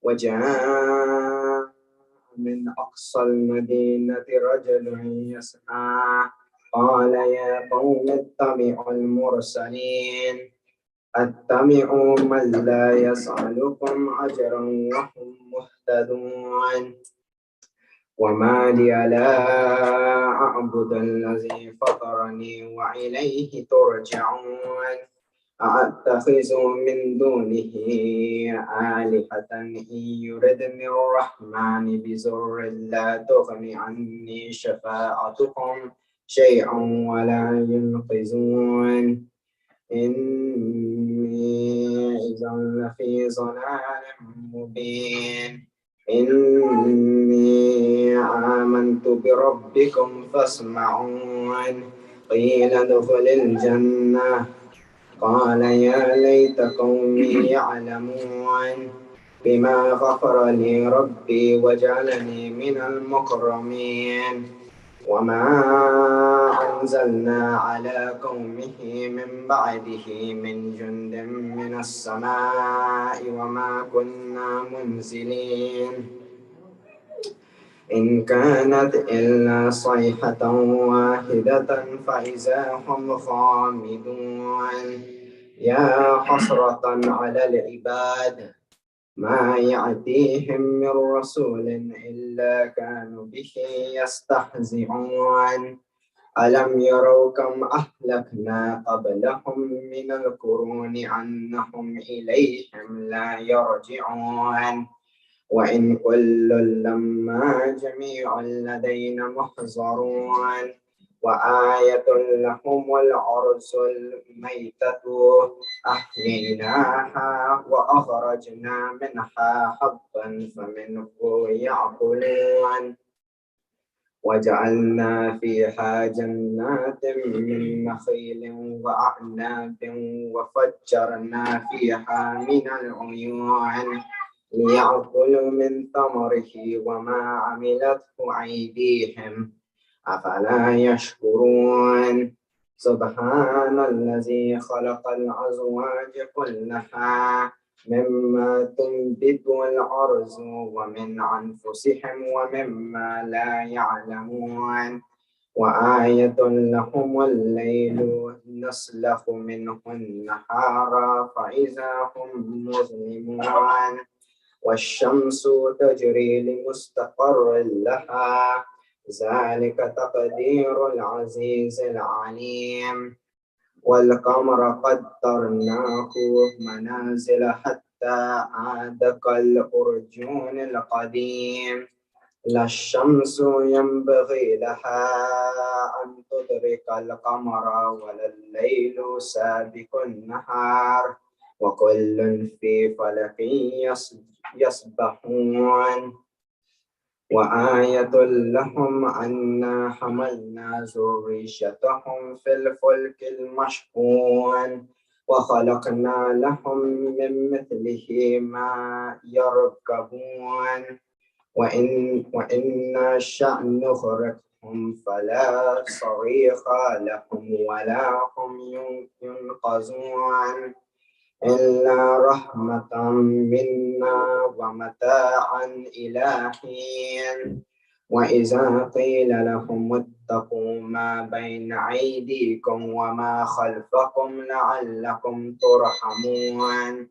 وجاء من أقصى المدينة رجل يسعى قال يا قوم اتبعوا المرسلين اتبعوا من لا يسألكم أجرا وهم مهتدون وما لي لا أعبد الذي فطرني وإليه ترجعون أأتخذ من دونه آلهة إن يردني الرحمن بضر لا تغن عني شفاعتهم شيئا ولا ينقذون إني إذا لفي ضلال مبين إني آمنت بربكم فاسمعون قيل ادخل الجنة قال يا ليت قومي يعلمون بما غفر لي ربي وجعلني من المكرمين وما أنزلنا على قومه من بعده من جند من السماء وما كنا منزلين إن كانت إلا صيحة واحدة فإذا هم خامدون يا حسرة على العباد ما يأتيهم من رسول إلا كانوا به يستهزئون ألم يروا كم أهلكنا قبلهم من القرون أنهم إليهم لا يرجعون وإن كل لما جميع لدينا محضرون وآية لهم الأرض الميتة أحييناها وأخرجنا منها حبا فمنه يأكلون وجعلنا فيها جنات من نخيل وأعناب وفجرنا فيها من العيون ليأكلوا من ثمره وما عملته أيديهم أفلا يشكرون سبحان الذي خلق الأزواج كلها مما تنبت الأرض ومن أنفسهم ومما لا يعلمون وآية لهم الليل نسلخ منه النهار فإذا هم مظلمون والشمس تجري لمستقر لها ذلك تقدير العزيز العليم والقمر قدرناه منازل حتى عاد كالأرجون القديم لا الشمس ينبغي لها أن تدرك القمر ولا الليل سابق النهار وكل في فلك يسبحون وآية لهم أنا حملنا ذريتهم في الفلك المشحون وخلقنا لهم من مثله ما يركبون وإن شأن نغرقهم فلا صريخ لهم ولا هم ينقذون إلا رحمة منا ومتاعا إلى حين وإذا قيل لهم اتقوا ما بين أيديكم وما خلفكم لعلكم ترحمون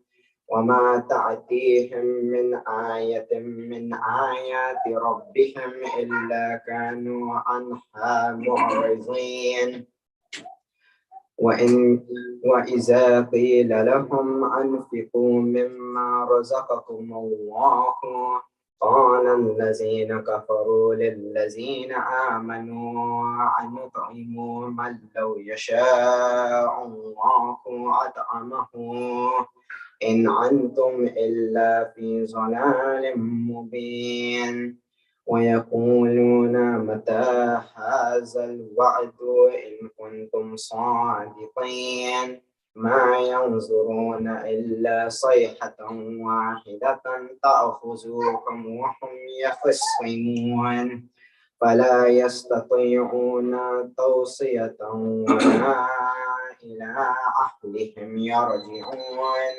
وما تأتيهم من آية من آيات ربهم إلا كانوا عنها معرضين وإذا قيل لهم أنفقوا مما رزقكم الله قال الذين كفروا للذين آمنوا أنطعم من لو يشاء الله أطعمه إن أنتم إلا في ضلال مبين ويقولون متى هذا الوعد إن كنتم صادقين ما ينظرون إلا صيحة واحدة تأخذكم وهم يخصمون فلا يستطيعون توصية ولا إلى أهلهم يرجعون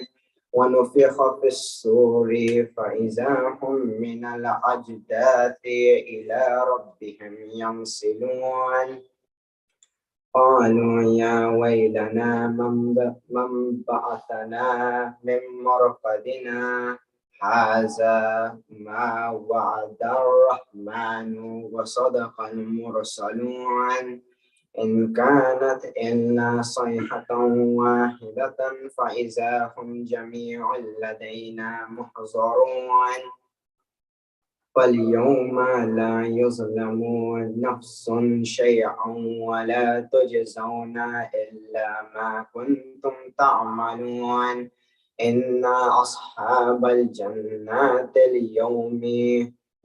ونفخ في الصور فإذا هم من الأجداث إلى ربهم ينسلون قالوا يا ويلنا من بعثنا من مرقدنا هذا ما وعد الرحمن وصدق المرسلون إن كانت إلا صيحة واحدة فإذا هم جميع لدينا محضرون فاليوم لا يظلم نفس شيئا ولا تجزون إلا ما كنتم تعملون إن أصحاب الجنات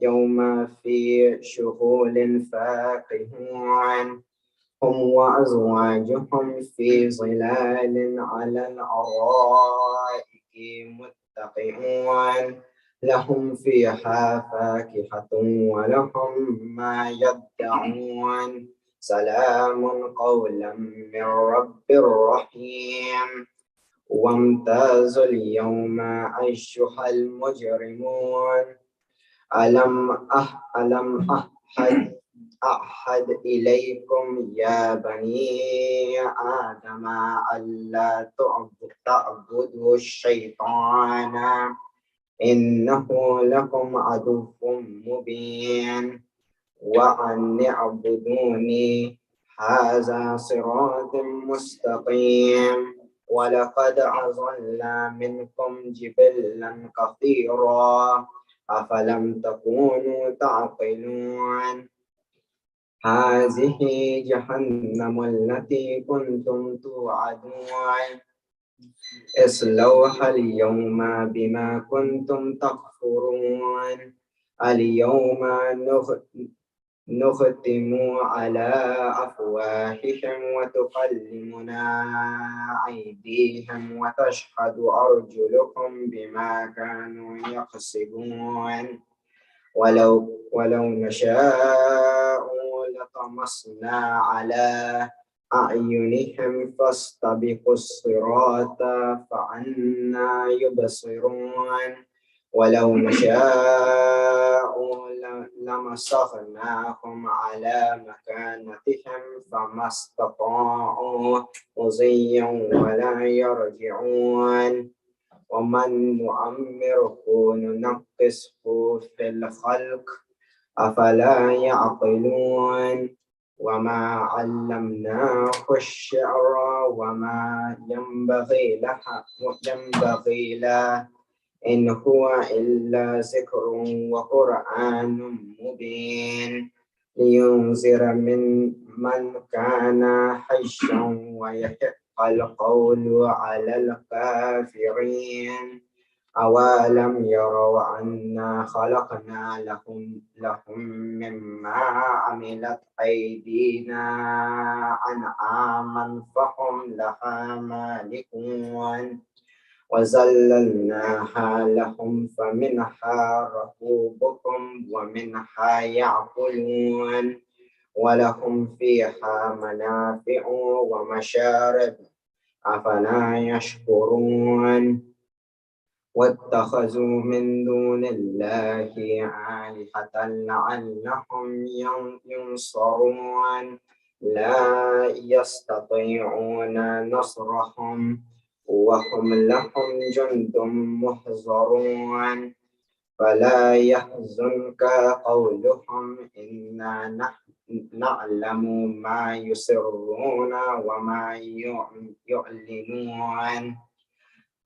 يوم في شغل فاكهون هم وأزواجهم في ظلال على الأرائك متقئون لهم فيها فاكهة ولهم ما يدعون سلام قولا من رب رحيم وامتازوا اليوم أيها المجرمون ألم أحد إليكم يا بني آدم ألا تعبدوا الشيطان إنه لكم عدو مبين وأن اعبدوني هذا صراط مستقيم ولقد أضل منكم جبلا كثيرا أفلم تكونوا تعقلون هذه جهنم التي كنتم توعدون اصلوها اليوم بما كنتم تكفرون اليوم نختم على أفواههم وتكلمنا أيديهم وتشهد أرجلهم بما كانوا يكسبون ولو نشاء لطمسنا على أعينهم فاستبقوا الصراط فأنى يبصرون ولو نشاء لمسخناهم على مكانتهم فما استطاعوا مضيا ولا يرجعون ومن نعمره ننقصه في الخلق أفلا يعقلون وما علمناه الشعر وما ينبغي له إن هو إلا ذكر وقرآن مبين لينذر من كان حيا ويحق القول على الكافرين أولم يروا أنا خلقنا لهم مما عملت أيدينا أنعاما فهم لها مالكون وذللناها لهم فمنها ركوبهم ومنها يأكلون ولهم فيها منافع ومشارب أفلا يشكرون واتخذوا من دون الله آلهة لعلهم ينصرون لا يستطيعون نصرهم وهم لهم جند محضرون فلا يحزنك قولهم إنا نعلم ما يسرون وما يعلنون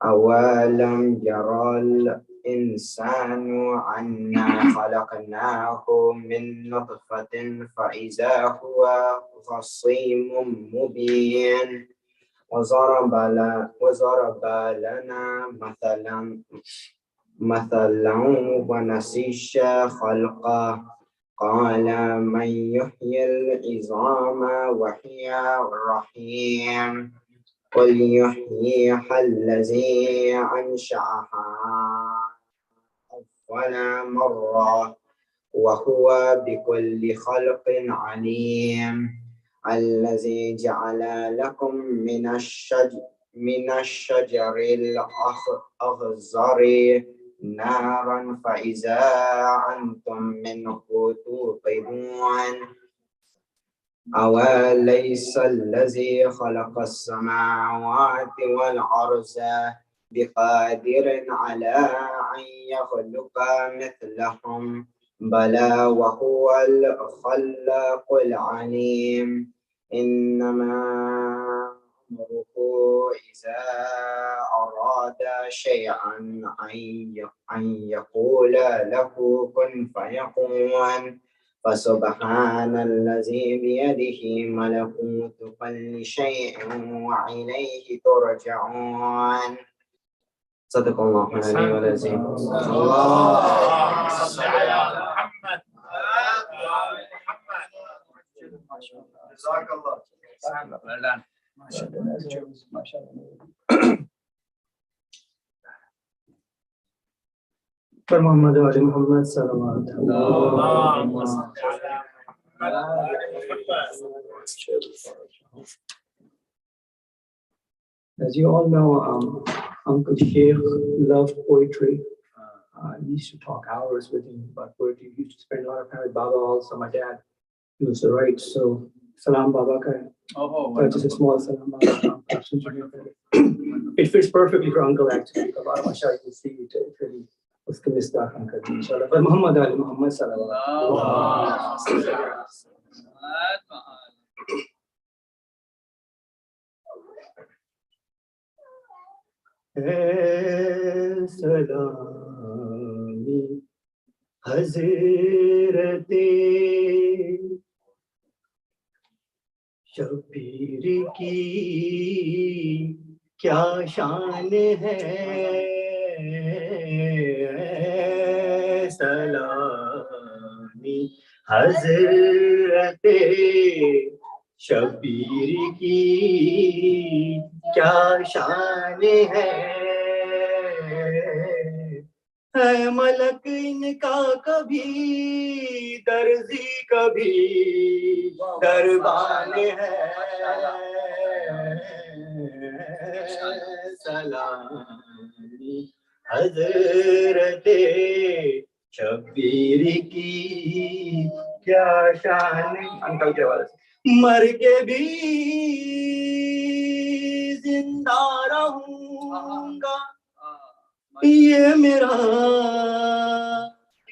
أولم يرى الإنسان أنا خلقناه من نطفة فإذا هو خصيم مبين وضرب لنا مثلا ونسي خلقه قال من يحيي العظام وهي رحيم قل يحييها الذي أنشأها أول مرة وهو بكل خلق عليم الذي جعل لكم من من الشجر الأخضر نارا فإذا أنتم منه توقدون أوليس الذي خلق السماوات والأرض بقادر على أن يخلق مثلهم بلى وهو الخلاق العليم إنما أمره إذا أراد شيئا أن يقول له كن فيكون فسبحان الذي بيده ملكوت كل شيء وإليه ترجعون صدق الله العلي العظيم اللهم صل على محمد. جزاك الله. ما شاء الله ما شاء الله. پر محمد و محمد صلوات اللهم صل على. As you all know, Uncle Sheikh loved poetry. He used to talk hours with him about poetry. He used to spend a lot of time with Baba also. My dad, he used to write. So, Salam Baba ka. Just a small Salam Baba. It fits perfectly for Uncle actually. Baba, mashallah, you can see it really. Uske misdaq hum karte inshallah. But Muhammad Ali Muhammad sallallahu alaihi wasallam. سلامی حضرت شبیر کی کیا شان ہے سلامی حضرت شبیر کی کیا شان ہے ملک ان کا کبھی درزی کبھی دربان ہے سلامی حضرت شبیر کی کیا شان انکل کے والے مر کے بھی زندہ رہوں گا یہ میرا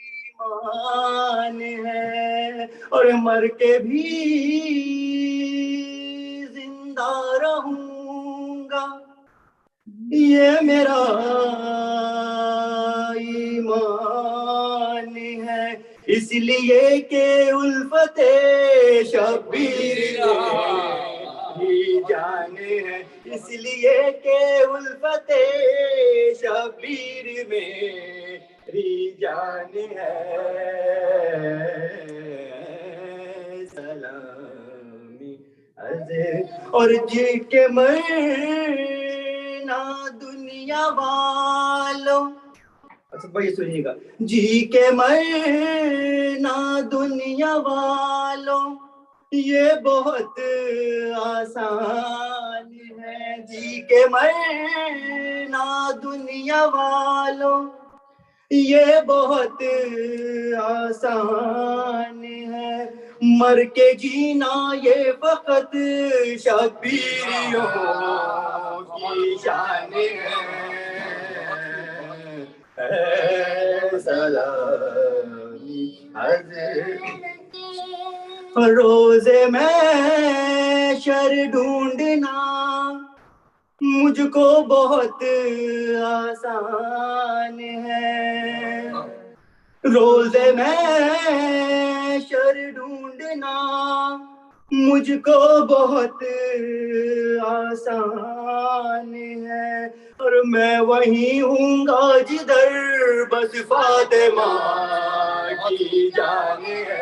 ایمان ہے اور مر کے بھی زندہ رہوں گا یہ میرا ایمان ہے اس لیے کہ الفت شبیر ہی جانے ہے اس لیے کہ الفت شبیر میری جان ہے سلامی اور جی کے مرنا دنیا والوں اچھا بھائی سنیے گا جی کے مرنا دنیا والوں یہ بہت آسان ہے جی کے مرنا دنیا والوں یہ بہت آسان ہے مر کے جینا یہ فقط شبیریوں کی شان ہے سلامی روز میں شر ڈھونڈنا مجھ کو بہت آسان ہے روز میں شر ڈھونڈنا مجھ کو بہت آسان ہے اور میں وہیں ہوں گا جدھر بس فاطمہ کی جان ہے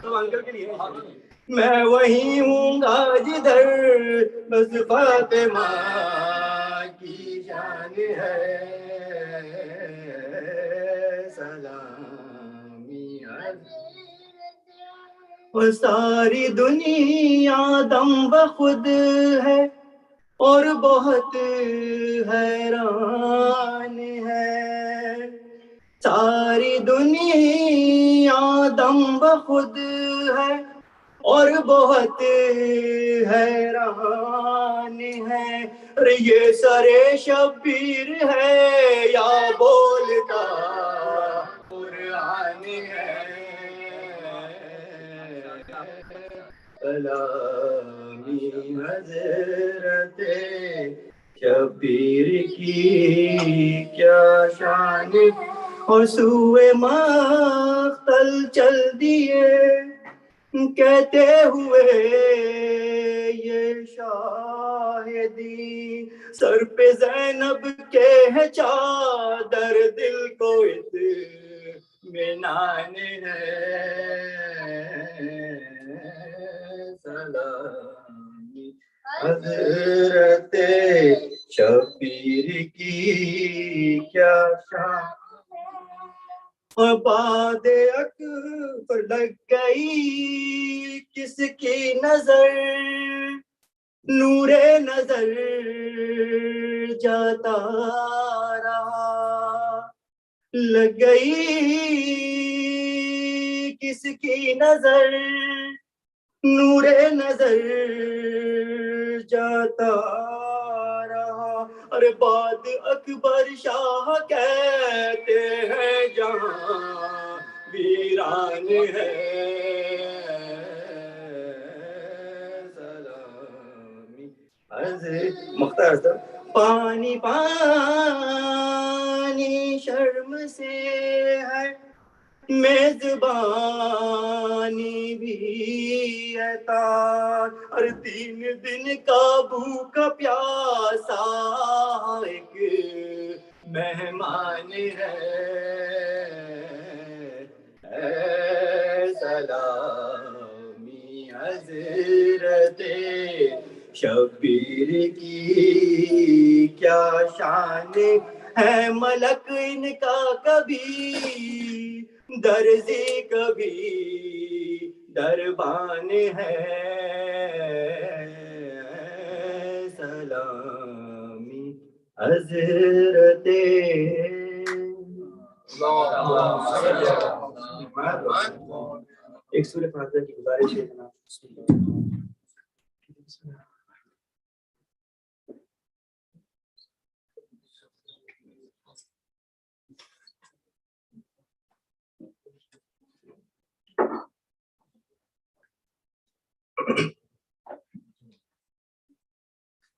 تو انکل کے لیے میں وہیں ہوں گا جدھر بس فاطمہ کی جان ہے سلامی اور ساری دنیا دم بخود ہے اور بہت حیران ہے، ساری دنیا دم بخود ہے اور بہت حیران ہے، ارے یہ سرے شبیر ہے یا بولتا قرآن ہے، سلامی حضرت شبیر کی کیا شان، اور سوئے مقتل چل دیے کہتے ہوئے یہ شاہدی، سر پہ زینب کے ہے چادر، دل کو اطمینان ہے، سلامی حضرت شبیر کی کیا شان، اور بعد اکبر لگ گئی کس کی نظر، نور نظر جاتا رہا، لگ گئی کس کی نظر، نور نظر جاتا رہا، ارے بعد اکبر شاہ کہتے ہیں جہاں ویران ہے، سلامی حضرت مختار صاحب، پانی پانی شرم سے ہے میزبانی بھی ہے تار، اور 3 دن کا بھوکا پیاسا ایک مہمان ہے، اے سلامی حضرت شبیر کی کیا شان ہے، ملک ان کا کبھی درزی کبھی دربان ہے، سلامی حضرت ایک سورہ فاتحہ کی گزارش ہے جناب.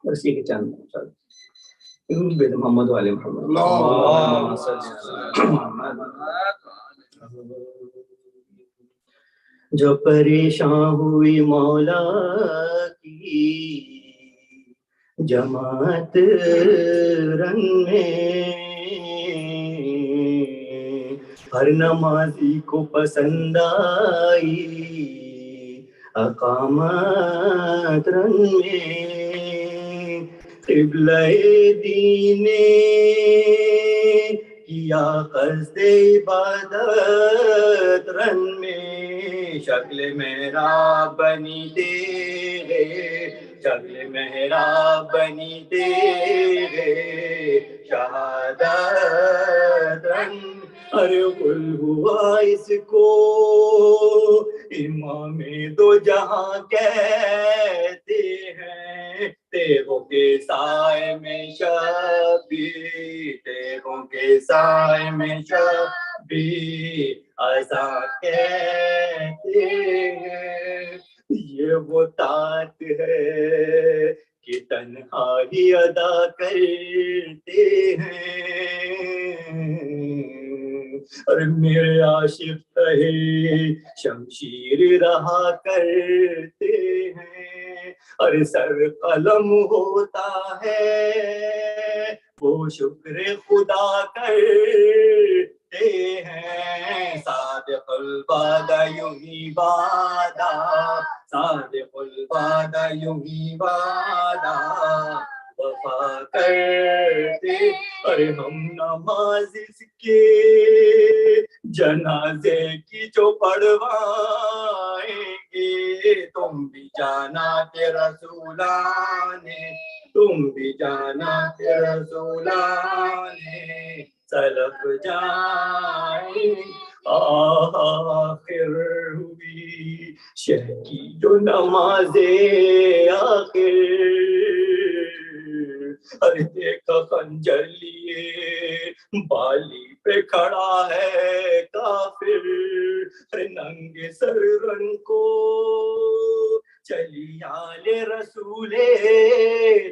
اسی کے چند بید محمد والے محمد اللہم صلی جو پریشان ہوئی مولا کی جماعت رن میں، ہر نمازی کو پسند آئی اقامت رن میں، قبلہ دین کیا قصد عبادت رن میں، شکل محراب بنی تیرے، شکل محراب بنی تیرے شہادت رن، ارے قل ہوا اس کو امام دو جہاں کہتے ہیں، تیروں کے سائے میں شبی، تیروں کے سائے میں شبی ازا کہتے ہیں، یہ وہ طاعت ہے کہ تنہائی ادا کرتے ہیں، اور میرے عاشق کہے شمشیر رہا کرتے ہیں، اور سر قلم ہوتا ہے وہ شکر خدا کرتے ہیں، صادق الوعدہ یوں ہی وعدہ، صادق الوعدہ یوں ہی وعدہ وفا کرتے، اور ہم نماز اس کے جنازے کی جو پڑھوائیں گے، تم بھی جانا کہ رسولان تم بھی جانا کہ رسولان سلف جائیں آخر ہوئی شہ کی جو نماز آخر ارے دیکھا خنجر لیے بالی پہ کھڑا ہے کافر ارے ننگے سر رن کو چلی آل رسول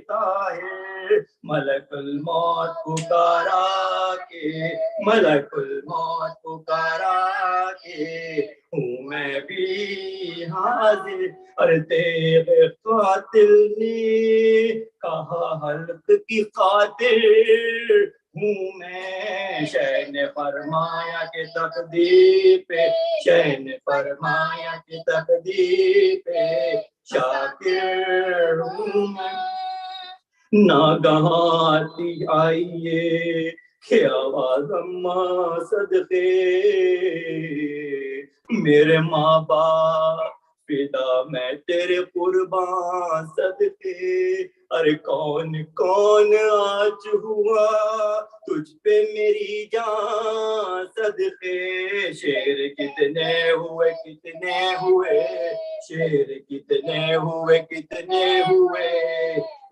طاہر ملک الموت پکارا کے ملک الموت پکارا کے ہوں میں بھی حاضر ارے تیغ قاتل نے کہا حلق کی خاطر ہوں میں شہ نے فرمایا کہ تقدیر پہ شہ نے فرمایا کہ تقدیر پہ شاکر ہوں میں ناگہاں آتی آئیے کہ آواز اماں صدقے میرے ماں باپ فدا میں تیرے قربان صدقے ارے کون کون آج ہوا تجھ پہ میری جان صدقے شیر کتنے ہوئے شیر کتنے ہوئے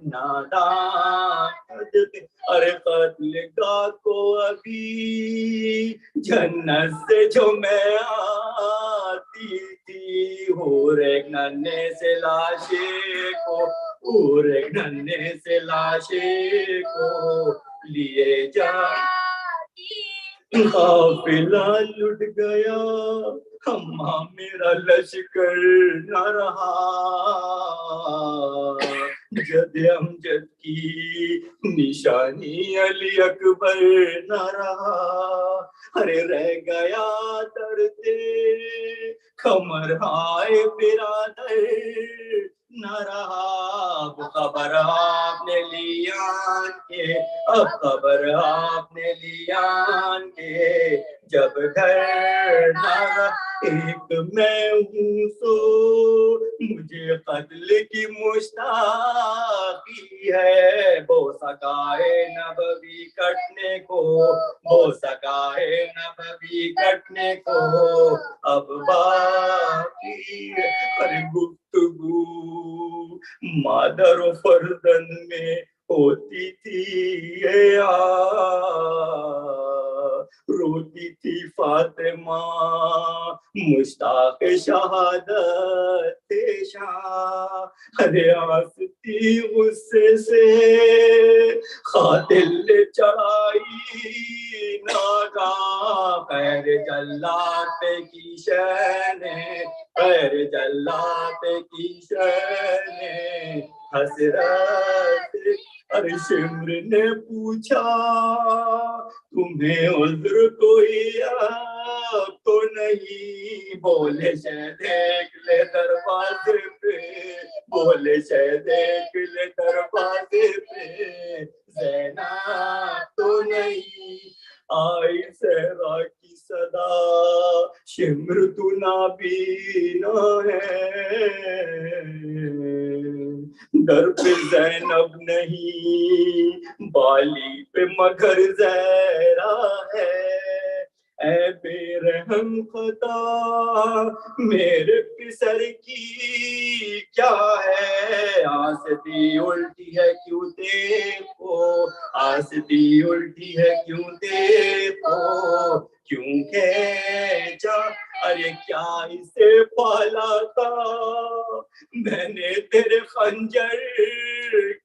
نادان ارے قتل گاہ کو ابھی جنت سے جو میں آتی تھی اور ایک ننے سے لاشے کو لیے جا قافلہ لٹ گیا اماں میرا لشکر نہ رہا جد امجد کی نشانی علی اکبر نہ رہا ارے رہ گیا درد کمر ہائے برادر نہ رہا اب خبر آپ نے لیان کے اب خبر آپ نے لیان کے جب گھر نہ رہا ایک میں ہوں سو مجھے قتل کی مشتاقی ہے بو سکائے نبوی کٹنے کو اب باقی ہر گفتگو مادر و فرزند میں ہوتی تھی روتی تھی فاطمہ مشتاق شہادت شاہ ارے آستی غصے سے قاتل نے چڑھائی ناگاہ خیر جلات کی شہنے حسرت ارے شمر نے پوچھا تمہیں عذر کوئی اب تو نہیں بولے شہ دیکھ لے دروازے پہ زینب تو نہیں آئی صحرا کی صدا شمر تو نابینا ہے در پہ زینب نہیں بالی پہ مگر زہرا ہے اے بے رحم خدا میرے پسر کی کیا ہے آسدی الٹی ہے کیوں دیکھو کیوں کھینچا ارے کیا اسے پالا تھا میں نے تیرے خنجر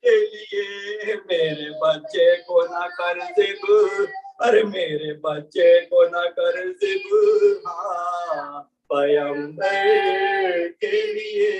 کے لیے میرے بچے کو نہ کر ذب ارے میرے بچے کو نہ کر ذب ہاں پیغمبر کے لیے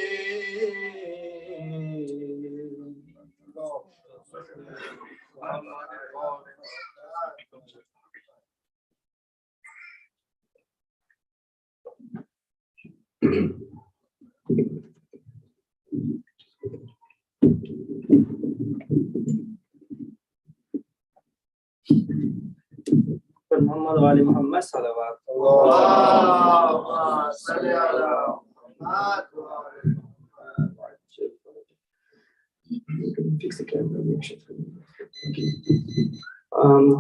محمد والی محمد صلوات اللہ صلی اللہ fix the camera. Thank you.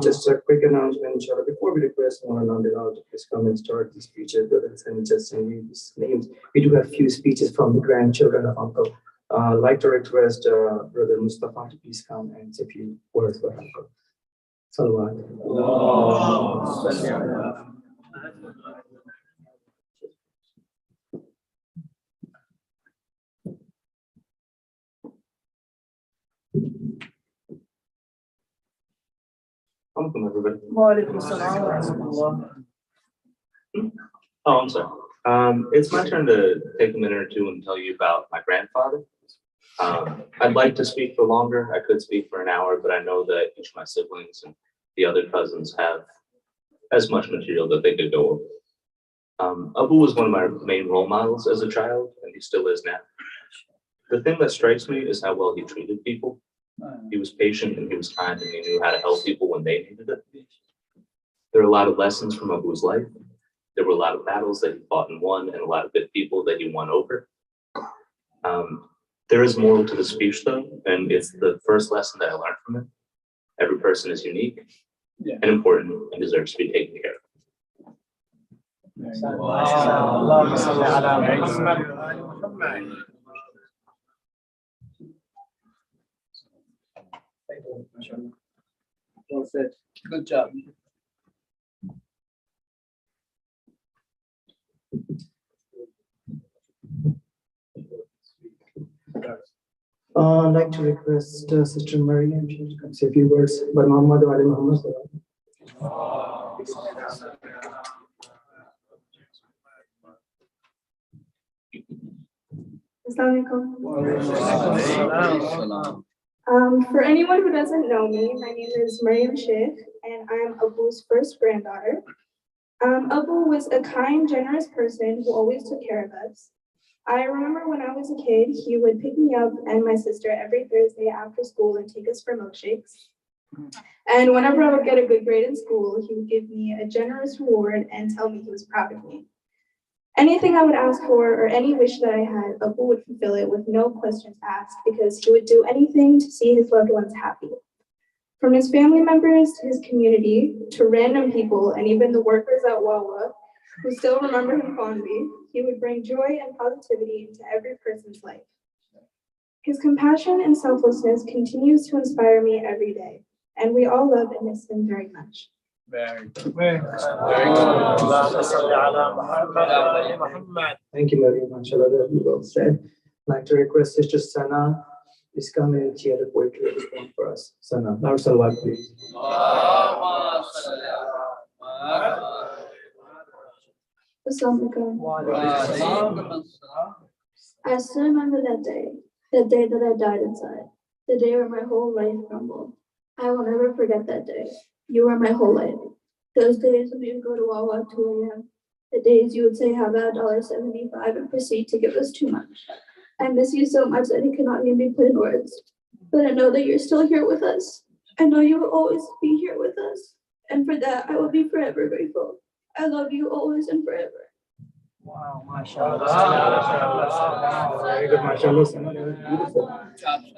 Just a quick announcement, inshallah. Before we request Maulana Bilal to please come and start the speeches, brothers and just read these names. We do have few speeches from the grandchildren of Uncle. I'd like to request Brother Mustafa to please come and say a few words for Uncle. Salawat. Welcome, everybody. Oh, I'm sorry. It's my turn to take a minute or two and tell you about my grandfather. I'd like to speak for longer. I could speak for an hour, but I know that each of my siblings and the other cousins have as much material that they could go over. Abu was one of my main role models as a child, and he still is now. The thing that strikes me is how well he treated people. He was patient and he was kind, and he knew how to help people when they needed it. There are a lot of lessons from Abu's life. There were a lot of battles that he fought and won, and a lot of good people that he won over. There is moral to the speech, though, and it's the first lesson that I learned from it. Every person is unique and important and deserves to be taken care of. Well said. Good job. I'd like to request Sister Mariam to come say a few words. But Muhammad wa alayhi Muhammad. For anyone who doesn't know me, my name is Sheikh, and I'm Abu's first granddaughter. Abu was a kind, generous person who always took care of us. I remember when I was a kid, he would pick me up and my sister every Thursday after school and take us for milkshakes. And whenever I would get a good grade in school, he would give me a generous reward and tell me he was proud of me. Anything I would ask for or any wish that I had, Abu would fulfill it with no questions asked because he would do anything to see his loved ones happy. From his family members to his community to random people and even the workers at Wawa who still remember him fondly, he would bring joy and positivity into every person's life. His compassion and selflessness continues to inspire me every day, and we all love and miss him very much. Very good. Thank you, Mariam. Mashallah, that was well said. I'd like to request Sister Sana, please come and share the poetry perform for us. Sana, Lord Salawat, please. Assalamualaikum. I still remember that day that I died inside, the day where my whole life crumbled. I will never forget that day. You were my whole life. Those days when you would go to Wawa at 2 a.m. The days you would say, how about $1.75 and proceed to give us too much. I miss you so much that it cannot even be put in words. But I know that you're still here with us. I know you will always be here with us. And for that, I will be forever grateful. I love you always and forever. Wow, mashallah. Very good, mashallah. Sana, that was beautiful.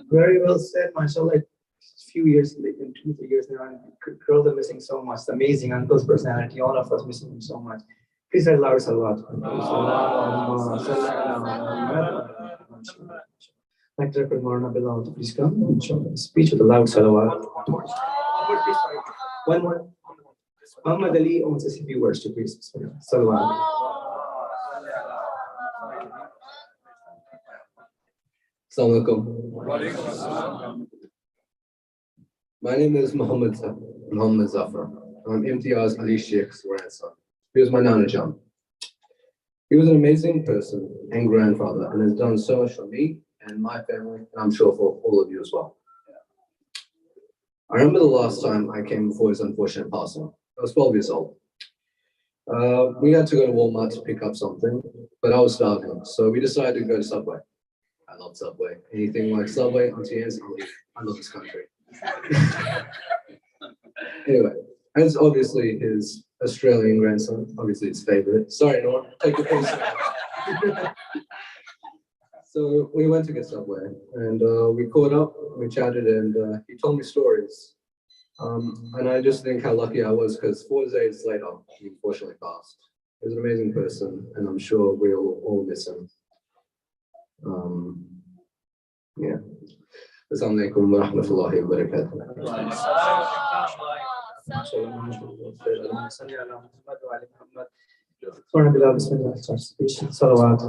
Very well said, mashallah. A few years, like in 2-3 years now, and girls are missing so much. It's amazing, uncle's personality, all of us missing him so much. Please say loud salawat. Like to record Maulana Bilal to please come and show the speech with a loud salawat. One more. Muhammad Ali owns a few words to please. Salawat. Assalamu alaikum. My name is Muhammad Zafar. I'm Imtiaz Ali Sheikh's grandson. He was my Nana John. He was an amazing person and grandfather and has done so much for me and my family, and I'm sure for all of you as well. I remember the last time I came before his unfortunate passing. I was 12 years old. We had to go to Walmart to pick up something, but I was starving, so we decided to go to Subway. I love Subway. Anything like Subway, Imtiaz, I love this country. Anyway, as obviously his Australian grandson, obviously his favorite. Sorry, Nora, take your place. So we went to get Subway and we caught up, we chatted, and he told me stories. And I just think how lucky I was because 4 days later, he unfortunately passed. He was an amazing person, and I'm sure we'll all miss him. Yeah. Assalamu alaikum wa rahmatullahi wa barakatuh. Salawat.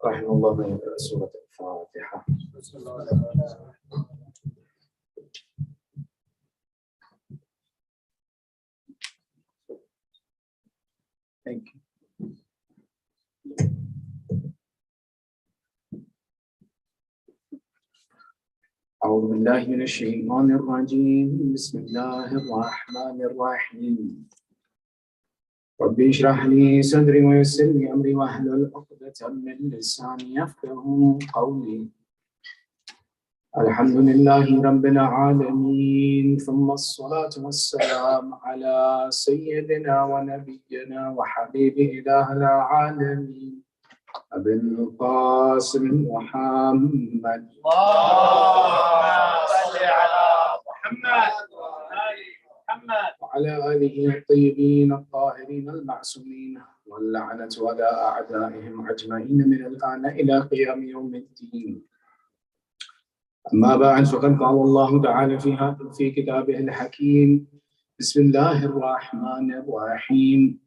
رحم الله من يقرأ سورة الفاتحة. Thank you. أعوذ بالله من الشيطان الرجيم. بسم الله الرحمن الرحيم. ربي اشرح لي صدري ويسر لي أمري واحلل عقدة من لساني يفقهوا قولي. الحمد لله رب العالمين، ثم الصلاة والسلام على سيدنا ونبينا وحبيب إله العالمين أبي القاسم محمد. اللهم صل على محمد وعلى آله الطيبين الطاهرين المعصومين، واللعنة على أعدائهم أجمعين من الآن إلى قيام يوم الدين. أما بعد، فقد قال الله تعالى في كتابه الحكيم: بسم الله الرحمن الرحيم: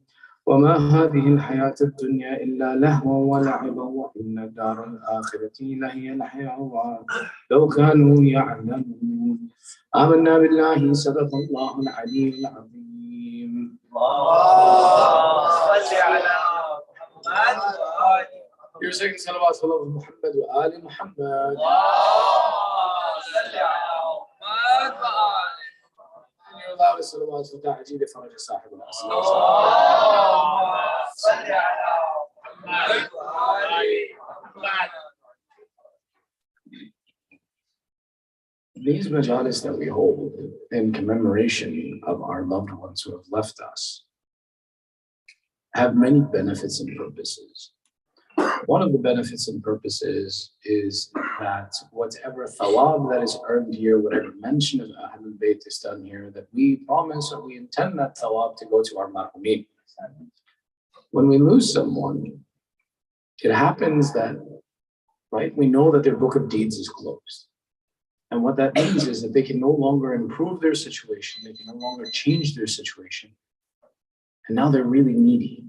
وما هذه الحياة الدنيا إلا لهو ولعب وإن الدار الآخرة لهي الحيوان لو كانوا يعلمون. آمنا بالله، صدق الله العلي العظيم. اللهم صل على محمد. You're saying salawat ala Muhammad wa ali Muhammad. You're allowed to salawat wa ta'ajeel faraj sahib al-asl. These majalis that we hold in commemoration of our loved ones who have left us have many benefits and purposes. One of the benefits and purposes is that whatever thawab that is earned here, whatever mention of Ahlul Bayt is done here, that we promise or we intend that thawab to go to our marhumeen. When we lose someone, it happens that, right, we know that their book of deeds is closed. And what that means is that they can no longer improve their situation, they can no longer change their situation. And now they're really needy,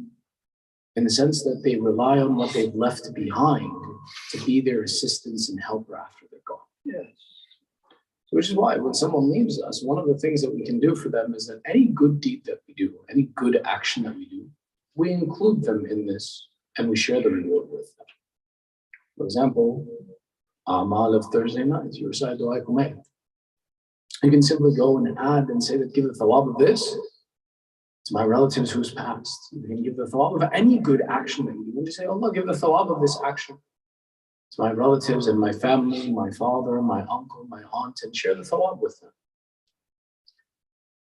in the sense that they rely on what they've left behind to be their assistance and helper after they're gone. Yes. So which is why when someone leaves us, one of the things that we can do for them is that any good deed that we do, any good action that we do, we include them in this and we share the reward with them. For example, Amal of Thursday night, you recite Dua Kumayt. You can simply go and add and say that give the thawab of this to my relatives who's passed. You can give the thawab of any good action that you do. And just say, Allah, give the thawab of this action to my relatives and my family, my father, my uncle, my aunt, and share the thawab with them.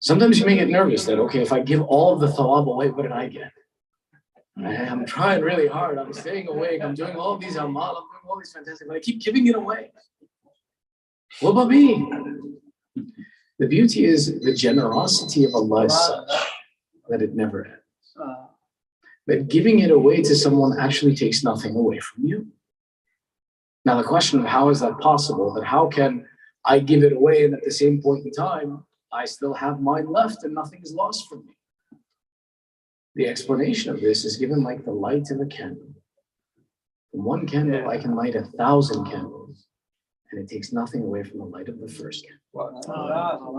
Sometimes you may get nervous that, okay, if I give all of the thawab away, what did I get? I'm trying really hard. I'm staying awake. I'm doing all these amal. I'm doing all these fantastic, but I keep giving it away. What about me? The beauty is the generosity of Allah is such that it never ends. That giving it away to someone actually takes nothing away from you. Now the question of how is that possible? That how can I give it away and at the same point in time, I still have mine left and nothing is lost from me? The explanation of this is given like the light of a candle. From one candle, I can light 1,000 candles, and it takes nothing away from the light of the first candle.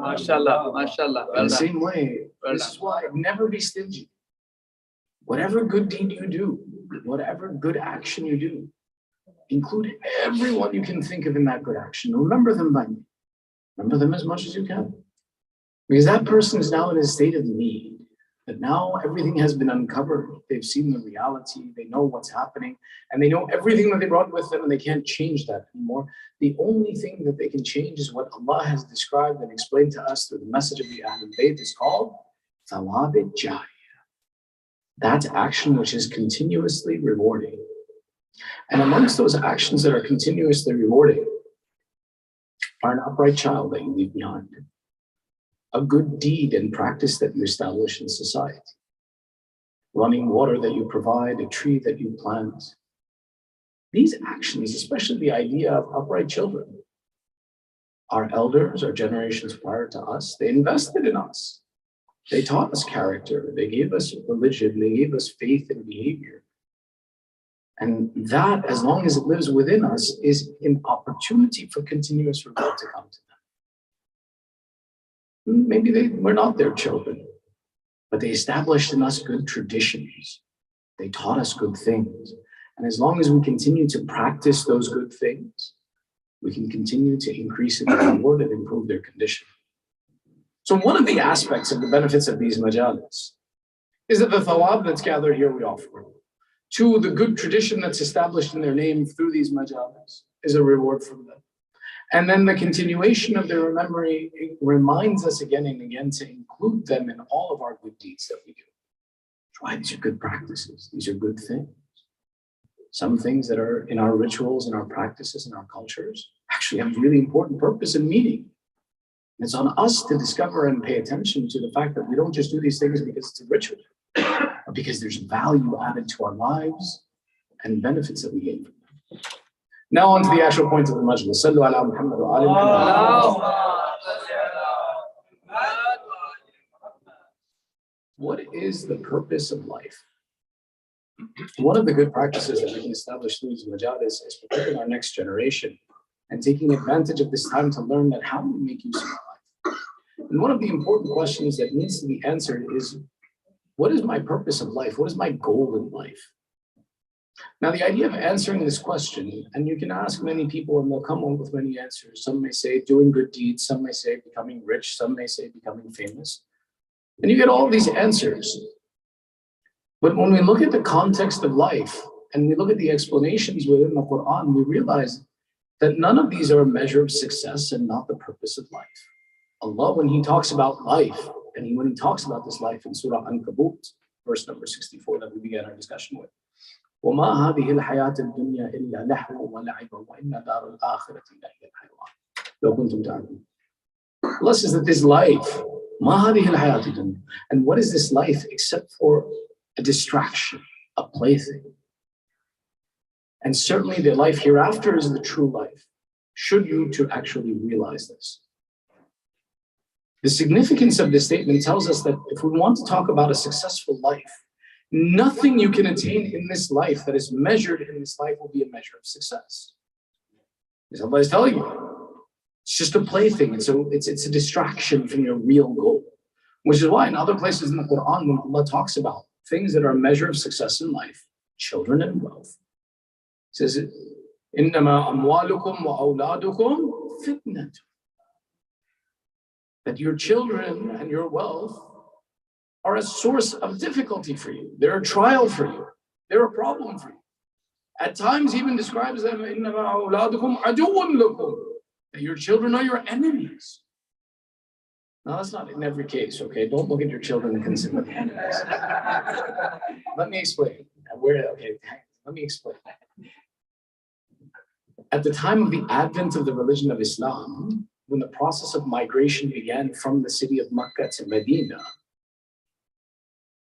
MashaAllah, MashaAllah. In the same way, this is why never be stingy. Whatever good deed you do, whatever good action you do, include everyone you can think of in that good action. Remember them by name. Remember them as much as you can. Because that person is now in a state of need. But now everything has been uncovered. They've seen the reality, they know what's happening, and they know everything that they brought with them, and they can't change that anymore. The only thing that they can change is what Allah has described and explained to us through the message of the Ahlul Bayt is called Sawab Jaya. That action which is continuously rewarding. And amongst those actions that are continuously rewarding are an upright child that you leave behind, a good deed and practice that you establish in society, running water that you provide, a tree that you plant. These actions, especially the idea of upright children, our elders, our generations prior to us, they invested in us. They taught us character, they gave us religion, they gave us faith and behavior. And that, as long as it lives within us, is an opportunity for continuous reward to come to them. Maybe we're not their children, but they established in us good traditions. They taught us good things. And as long as we continue to practice those good things, we can continue to increase in their reward and improve their condition. So one of the aspects of the benefits of these majalis is that the thawab that's gathered here we offer. Two, the good tradition that's established in their name through these majalis is a reward from them. And then the continuation of their memory reminds us again and again to include them in all of our good deeds that we do. Why? These are good practices. These are good things. Some things that are in our rituals and our practices and our cultures actually have really important purpose and meaning. And it's on us to discover and pay attention to the fact that we don't just do these things because it's a ritual, but because there's value added to our lives and benefits that we gain from them. Now on to the actual point of the majlis. Sallu ala Muhammad wa ali Muhammad. What is the purpose of life? One of the good practices that we can establish through these majalis is protecting our next generation and taking advantage of this time to learn that how do we make use of life? And one of the important questions that needs to be answered is, what is my purpose of life? What is my goal in life? Now, the idea of answering this question, and you can ask many people and they'll come up with many answers. Some may say doing good deeds, some may say becoming rich, some may say becoming famous. And you get all these answers. But when we look at the context of life and we look at the explanations within the Quran, we realize that none of these are a measure of success and not the purpose of life. Allah, when He talks about life, and when He talks about this life in Surah Ankabut, verse number 64 that we began our discussion with, وَمَا هَذِهِ الْحَيَاةِ الدُّنْيَا إِلَّا لَهْوٌ وَلَعِبٌ وَإِنَّ دَارَ الْآخِرَةِ لَهِيَ الْحَيَوَانُ لَوْ كُنْتُمْ تَعْلَمُونَ. Allah says that this life, مَا هَذِهِ الْحَيَاةِ الدُّنْيَا, and what is this life except for a distraction, a plaything? And certainly the life hereafter is the true life, should you to actually realize this. The significance of this statement tells us that if we want to talk about a successful life, nothing you can attain in this life that is measured in this life will be a measure of success. Because Allah is telling you, it's just a plaything. It's a distraction from your real goal. Which is why in other places in the Quran, when Allah talks about things that are a measure of success in life, children and wealth, He says, إِنَّمَا أَمْوَالُكُمْ وَأَوْلَادُكُمْ فِتْنَةٌ. That your children and your wealth are a source of difficulty for you. They're a trial for you. They're a problem for you. At times He even describes them, إِنَّمَا أَوْلَادُكُمْ عَدُوٌّ لَكُمْ. That your children are your enemies. Now that's not in every case, okay? Don't look at your children and consider them enemies. Let me explain. Let me explain. At the time of the advent of the religion of Islam, when the process of migration began from the city of Makkah to Medina,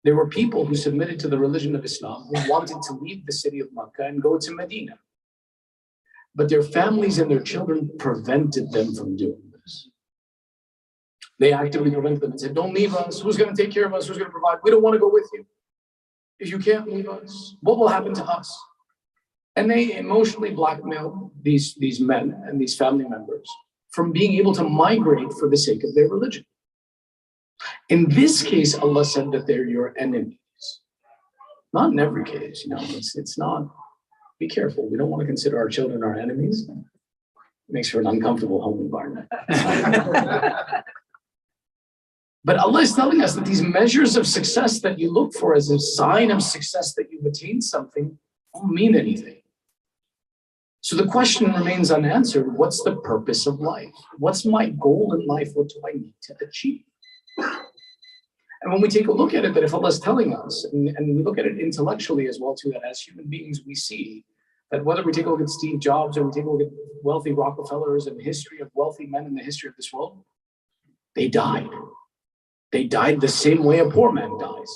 there were people who submitted to the religion of Islam who wanted to leave the city of Makkah and go to Medina. But their families and their children prevented them from doing this. They actively prevented them and said, don't leave us. Who's going to take care of us? Who's going to provide? We don't want to go with you. If you can't leave us, what will happen to us? And they emotionally blackmailed these men and these family members from being able to migrate for the sake of their religion. In this case, Allah said that they're your enemies. Not in every case, it's not. Be careful. We don't want to consider our children our enemies. It makes for an uncomfortable home environment. But Allah is telling us that these measures of success that you look for as a sign of success that you've attained something don't mean anything. So the question remains unanswered. What's the purpose of life? What's my goal in life? What do I need to achieve? And when we take a look at it, that if Allah is telling us, and we look at it intellectually as well too, that as human beings we see that whether we take a look at Steve Jobs or we take a look at wealthy Rockefellers and the history of wealthy men in the history of this world, they died. They died the same way a poor man dies.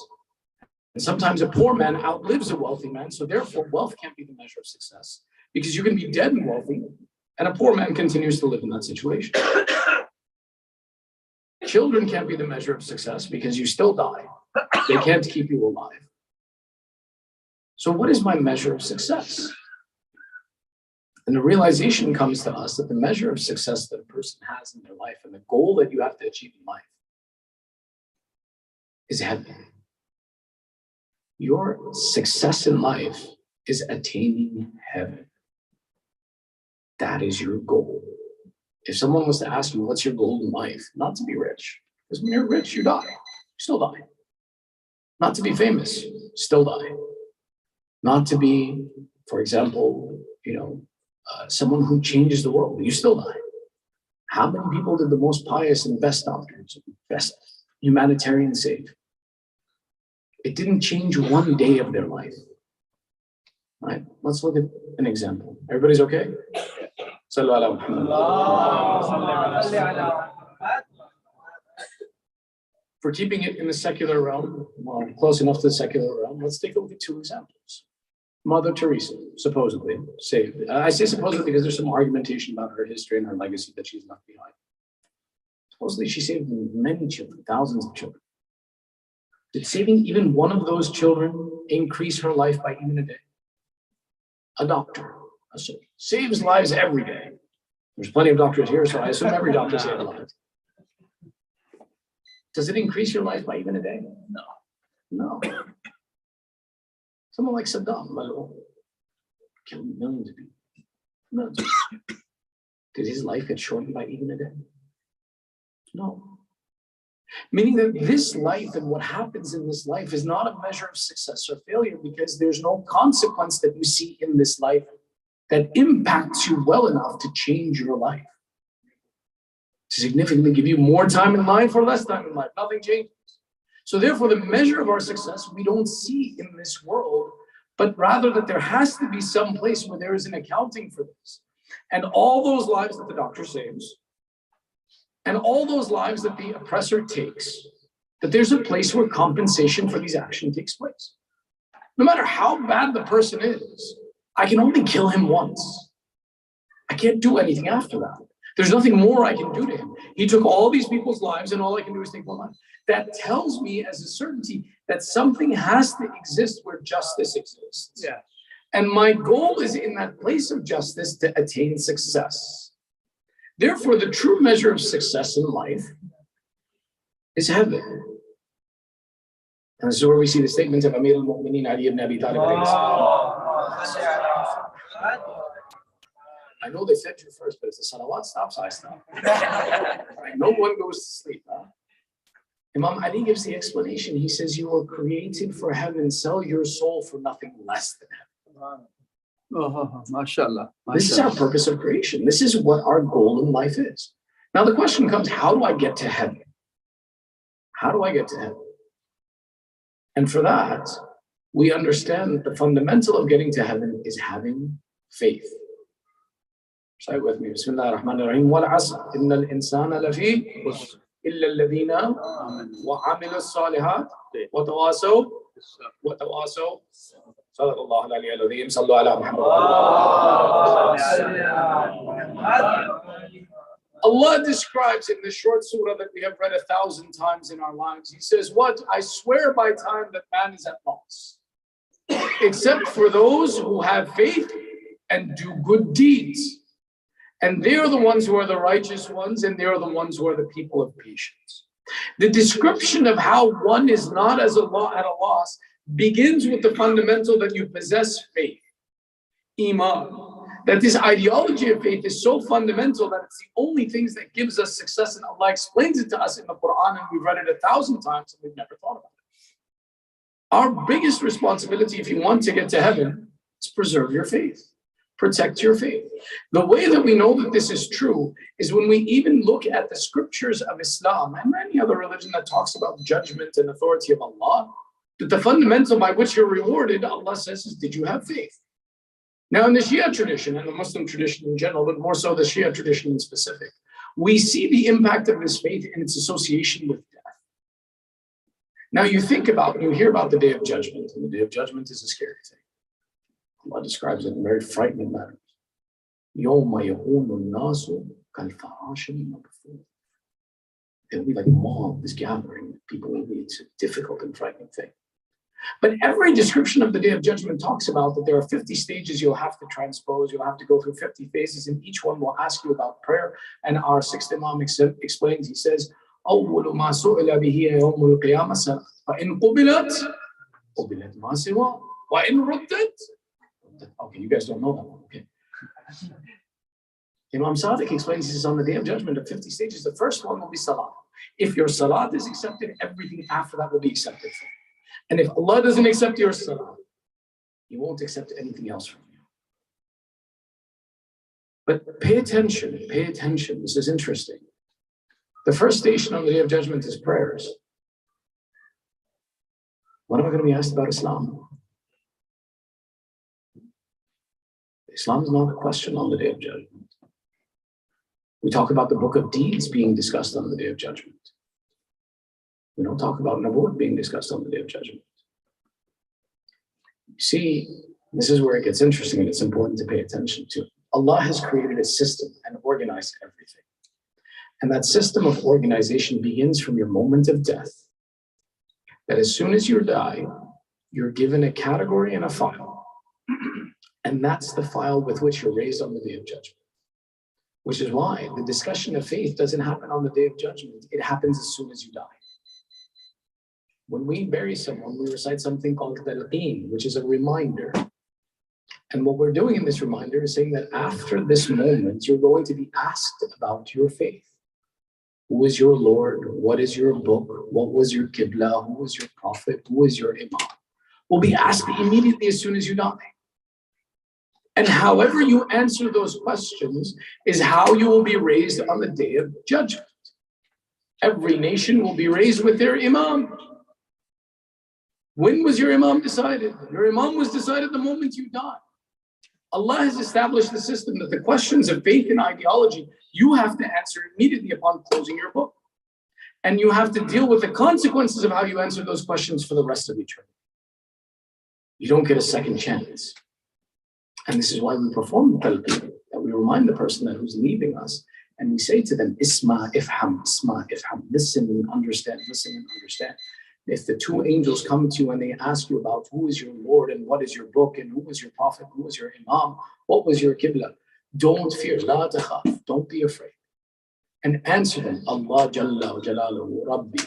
And sometimes a poor man outlives a wealthy man, so therefore wealth can't be the measure of success, because you can be dead and wealthy, and a poor man continues to live in that situation. Children can't be the measure of success because you still die. They can't keep you alive. So what is my measure of success? And the realization comes to us that the measure of success that a person has in their life and the goal that you have to achieve in life is heaven. Your success in life is attaining heaven. That is your goal. If someone was to ask you, what's your goal in life? Not to be rich, because when you're rich, you die. You still die. Not to be famous, still die. Not to be, for example, someone who changes the world, you still die. How many people did the most pious and best doctors, best humanitarians save? It didn't change one day of their life. All right, let's look at an example. Everybody's okay? Sallu ala Muhammad. For keeping it in the secular realm, well, close enough to the secular realm, let's take a look at two examples. Mother Teresa, supposedly saved. I say supposedly because there's some argumentation about her history and her legacy that she's left behind. Supposedly she saved many children, thousands of children. Did saving even one of those children increase her life by even a day? A doctor saves lives every day. There's plenty of doctors here, so I assume every doctor saves lives. Does it increase your life by even a day? No. Someone like Saddam killed millions of people. Millions of people. Did his life get shortened by even a day? No. Meaning that this life and what happens in this life is not a measure of success or failure, because there's no consequence that you see in this life that impacts you well enough to change your life. To significantly give you more time in life or less time in life. Nothing changes. So therefore, the measure of our success we don't see in this world, but rather that there has to be some place where there is an accounting for this. And all those lives that the doctor saves, and all those lives that the oppressor takes, that there's a place where compensation for these actions takes place. No matter how bad the person is, I can only kill him once. I can't do anything after that. There's nothing more I can do to him. He took all these people's lives, and all I can do is take one life. That tells me as a certainty that something has to exist where justice exists. Yeah. And my goal is in that place of justice to attain success. Therefore, the true measure of success in life is heaven. And this is where we see the statements of Amir al-Mu'mineen Ali ibn Abi Talib. I know they said you first, but if the salawat stops, I stop. Right? No one goes to sleep. Huh? Imam Ali gives the explanation. He says, you were created for heaven. Sell your soul for nothing less than heaven. MashaAllah. This is our purpose of creation. This is what our goal in life is. Now the question comes, how do I get to heaven? How do I get to heaven? And for that, we understand that the fundamental of getting to heaven is having faith. Say it with me. Bismillah ar-Rahman ar-Rahim. Wal asr. Inna al-insana lafi illa alladhina wa amilu as-salihat wa tawasaw صدق الله العلي العظيم صلوا على محمد. Allah describes in this short surah that we have read 1,000 times in our lives. He says, what? I swear by time that man is at loss, except for those who have faith and do good deeds. And they are the ones who are the righteous ones, and they are the ones who are the people of patience. The description of how one is not at a loss begins with the fundamental that you possess faith, iman, that this ideology of faith is so fundamental that it's the only things that gives us success, and Allah explains it to us in the Quran, and we've read it 1,000 times and we've never thought about it. Our biggest responsibility, if you want to get to heaven, is preserve your faith, protect your faith. The way that we know that this is true is when we even look at the scriptures of Islam and any other religion that talks about judgment and authority of Allah, that the fundamental by which you're rewarded, Allah says, is did you have faith? Now, in the Shia tradition and the Muslim tradition in general, but more so the Shia tradition in specific, we see the impact of this faith in its association with death. Now, you think about, you hear about the Day of Judgment, and the Day of Judgment is a scary thing. Allah describes it in very frightening manner. يَوْمَ يَكُونُ النَّاسُ كَالْفَرَاشِ الْمَبْثُوثِ. It'll be like a mob, this gathering. People will be, it's a difficult and frightening thing. But every description of the Day of Judgment talks about that there are 50 stages you'll have to transpose, you'll have to go through 50 phases, and each one will ask you about prayer. And our sixth Imam explains, he says, أَوْلُ مَا سُئِلَ بِهِ يَوْمُ الْقِيَامَةِ سَلَةٌ فَإِنْ قُبِلَتْ قُبِلَتْ مَا سِوَاهُ وَإِنْ رُدَّتْ. Okay, you guys don't know that one, okay. Imam Sadiq explains this on the Day of Judgment of 50 stages. The first one will be salat. If your salat is accepted, everything after that will be accepted. And if Allah doesn't accept your salah, He won't accept anything else from you. But pay attention, this is interesting. The first station on the Day of Judgment is prayers. What am I going to be asked about Islam? Islam is not a question on the Day of Judgment. We talk about the book of deeds being discussed on the Day of Judgment. We don't talk about Nabuwwat being discussed on the Day of Judgment. You see, this is where it gets interesting and it's important to pay attention to. Allah has created a system and organized everything. And that system of organization begins from your moment of death. That as soon as you die, you're given a category and a file. And that's the file with which you're raised on the Day of Judgment. Which is why the discussion of faith doesn't happen on the Day of Judgment. It happens as soon as you die. When we bury someone, we recite something called talqeen, which is a reminder. And what we're doing in this reminder is saying that after this moment, you're going to be asked about your faith. Who is your Lord? What is your book? What was your Qibla? Who was your Prophet? Who is your Imam? Will be asked immediately as soon as you die. And however you answer those questions is how you will be raised on the Day of Judgment. Every nation will be raised with their Imam. When was your Imam decided? Your Imam was decided the moment you died. Allah has established the system that the questions of faith and ideology, you have to answer immediately upon closing your book. And you have to deal with the consequences of how you answer those questions for the rest of eternity. You don't get a second chance. And this is why we perform talqeen, that we remind the person that who's leaving us, and we say to them, Isma, ifham, listen and understand, listen and understand. If the two angels come to you and they ask you about who is your Lord and what is your book and who was your Prophet, who was your Imam, what was your Qibla, don't fear, la takhaf, don't be afraid. And answer them, Allah Jalla wa Jalaluhu Rabbi.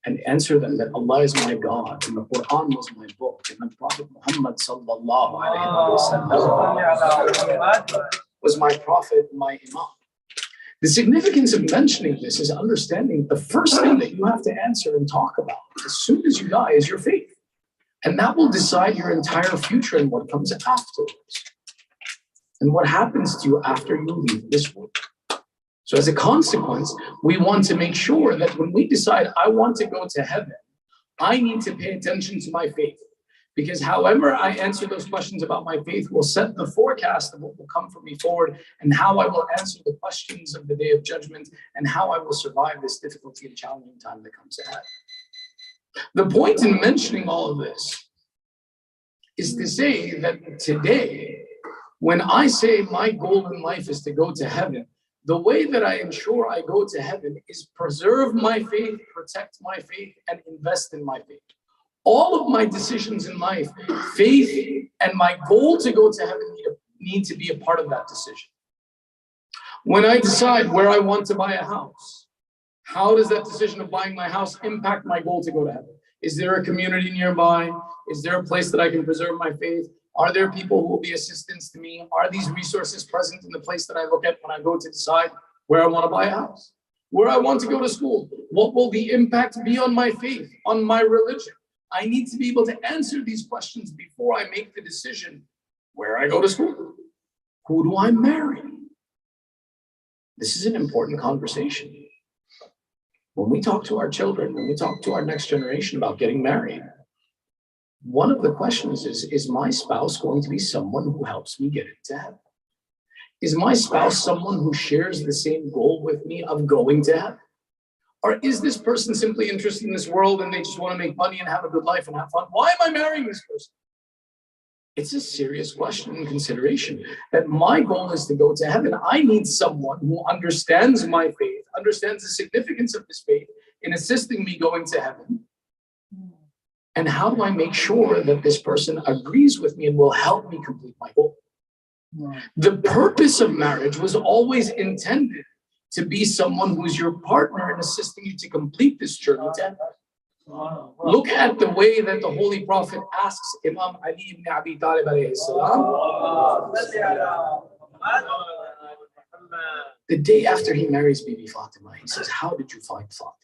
And answer them that Allah is my God, and the Quran was my book, and the Prophet Muhammad sallallahu alaihi wasallam was my Prophet, my Imam. The significance of mentioning this is understanding the first thing that you have to answer and talk about as soon as you die is your faith. And that will decide your entire future and what comes afterwards. And what happens to you after you leave this world. So as a consequence, we want to make sure that when we decide I want to go to heaven, I need to pay attention to my faith. Because however I answer those questions about my faith will set the forecast of what will come for me forward and how I will answer the questions of the Day of Judgment and how I will survive this difficulty and challenging time that comes ahead. The point in mentioning all of this is to say that today, when I say my goal in life is to go to heaven, the way that I ensure I go to heaven is preserve my faith, protect my faith, and invest in my faith. All of my decisions in life, faith and my goal to go to heaven need to be a part of that decision. When I decide where I want to buy a house, how does that decision of buying my house impact my goal to go to heaven? Is there a community nearby? Is there a place that I can preserve my faith? Are there people who will be assistants to me? Are these resources present in the place that I look at when I go to decide where I want to buy a house, where I want to go to school? What will the impact be on my faith, on my religion? I need to be able to answer these questions before I make the decision where I go to school. Who do I marry? This is an important conversation. When we talk to our children, when we talk to our next generation about getting married, one of the questions is my spouse going to be someone who helps me get into heaven? Is my spouse someone who shares the same goal with me of going to heaven? Or is this person simply interested in this world and they just want to make money and have a good life and have fun? Why am I marrying this person? It's a serious question and consideration that my goal is to go to heaven. I need someone who understands my faith, understands the significance of this faith in assisting me going to heaven. And how do I make sure that this person agrees with me and will help me complete my goal? The purpose of marriage was always intended to be someone who's your partner in assisting you to complete this journey to heaven. Look at the way that the Holy Prophet asks Imam Ali ibn Abi Talib alayhi salam. The day after he marries Bibi Fatima, he says, how did you find Fatima?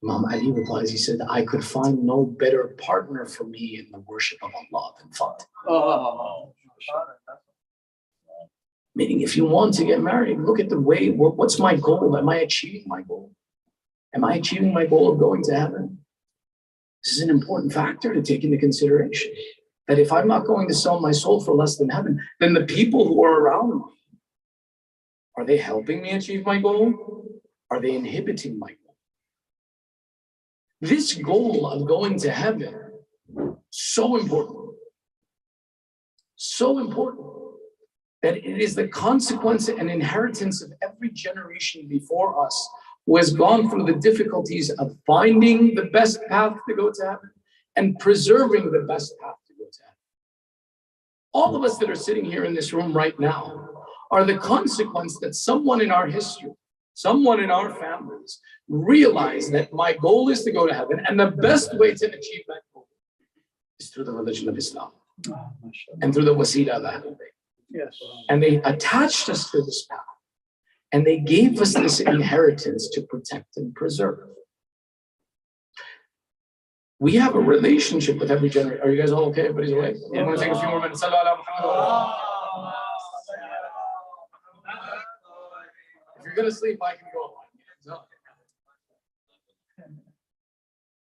Imam Ali replies, he said, I could find no better partner for me in the worship of Allah than Fatima. Meaning, if you want to get married, look at the way, what's my goal? Am I achieving my goal? Am I achieving my goal of going to heaven? This is an important factor to take into consideration. That if I'm not going to sell my soul for less than heaven, then the people who are around me, are they helping me achieve my goal? Are they inhibiting my goal? This goal of going to heaven, so important. So important that it is the consequence and inheritance of every generation before us who has gone through the difficulties of finding the best path to go to heaven and preserving the best path to go to heaven. All of us that are sitting here in this room right now are the consequence that someone in our history, someone in our families realized that my goal is to go to heaven, and the best way to achieve that goal is through the religion of Islam and through the wasila of Ahlul Bayt. Yes. And they attached us to this path. And they gave us this inheritance to protect and preserve. We have a relationship with every generation. Are you guys all okay? Everybody's awake? I'm going to take a few more minutes. If you're going to sleep, I can go on.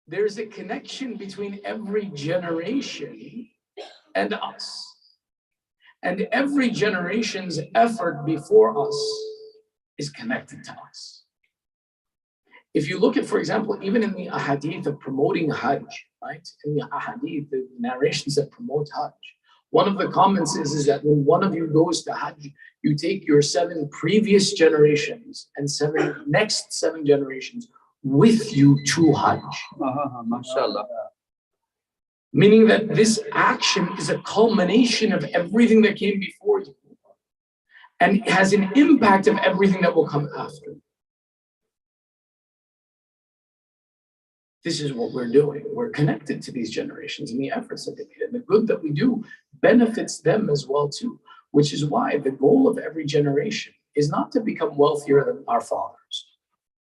There's a connection between every generation and us. And every generation's effort before us is connected to us. If you look at, for example, even in the ahadith of promoting Hajj, right? In the ahadith, the narrations that promote Hajj, one of the comments is that when one of you goes to Hajj, you take your 7 previous generations and next 7 generations with you to Hajj. MashaAllah. Meaning that this action is a culmination of everything that came before you. And it has an impact of everything that will come after. This is what we're doing. We're connected to these generations and the efforts that they made. And the good that we do benefits them as well too. Which is why the goal of every generation is not to become wealthier than our fathers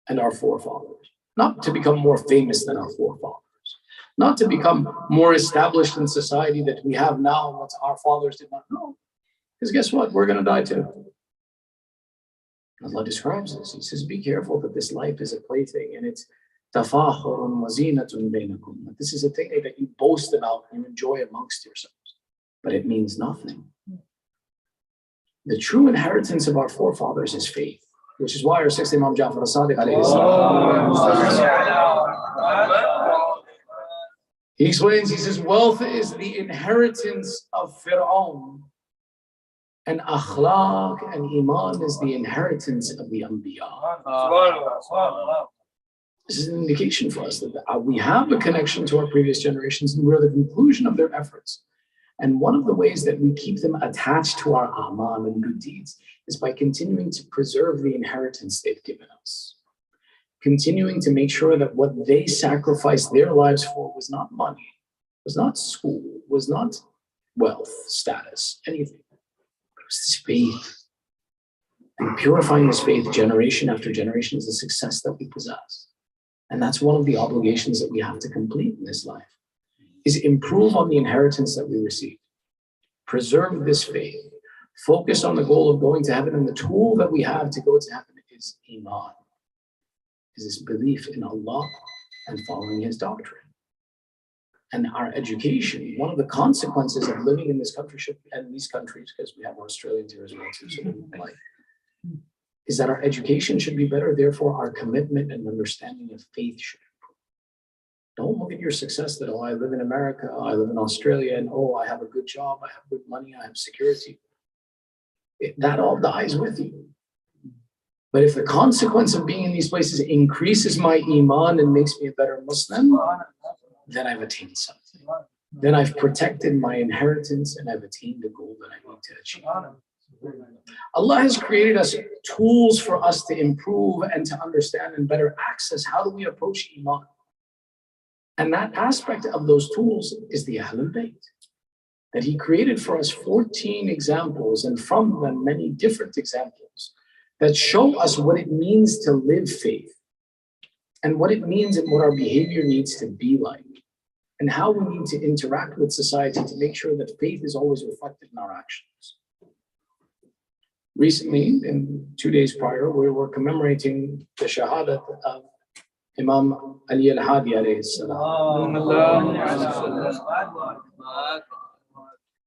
and our forefathers. Not to become more famous than our forefathers. Not to become more established in society that we have now and what our fathers did not know. Because guess what? We're going to die too. Allah describes this. He says, be careful that this life is a plaything and it's tafakhurun wa zinatun bainakum. This is a thing that you boast about and you enjoy amongst yourselves. But it means nothing. The true inheritance of our forefathers is faith, which is why our 6th Imam Ja'far as-Sadiq alayhi salam. He explains, he says, wealth is the inheritance of Fir'aun, and akhlaq and iman is the inheritance of the Anbiya. This is an indication for us that we have a connection to our previous generations and we're the conclusion of their efforts. And one of the ways that we keep them attached to our a'mal and good deeds is by continuing to preserve the inheritance they've given us. Continuing to make sure that what they sacrificed their lives for was not money, was not school, was not wealth, status, anything. But it was this faith. And purifying this faith generation after generation is the success that we possess. And that's one of the obligations that we have to complete in this life, is improve on the inheritance that we receive. Preserve this faith. Focus on the goal of going to heaven, and the tool that we have to go to heaven is Iman, is this belief in Allah and following His doctrine. And our education, one of the consequences of living in this country and these countries, because we have Australians here as well too, so like, is that our education should be better. Therefore, our commitment and understanding of faith should improve. Don't look at your success that, oh, I live in America, I live in Australia, and oh, I have a good job, I have good money, I have security. That all dies with you. But if the consequence of being in these places increases my Iman and makes me a better Muslim, then I've attained something. Then I've protected my inheritance and I've attained the goal that I need to achieve. Allah has created us tools for us to improve and to understand and better access. How do we approach Iman? And that aspect of those tools is the Ahlul Bayt. That He created for us 14 examples, and from them many different examples that show us what it means to live faith and what it means and what our behavior needs to be like and how we need to interact with society to make sure that faith is always reflected in our actions. Recently, in 2 days prior, we were commemorating the Shahadat of Imam Ali al-Hadi alayhi salam.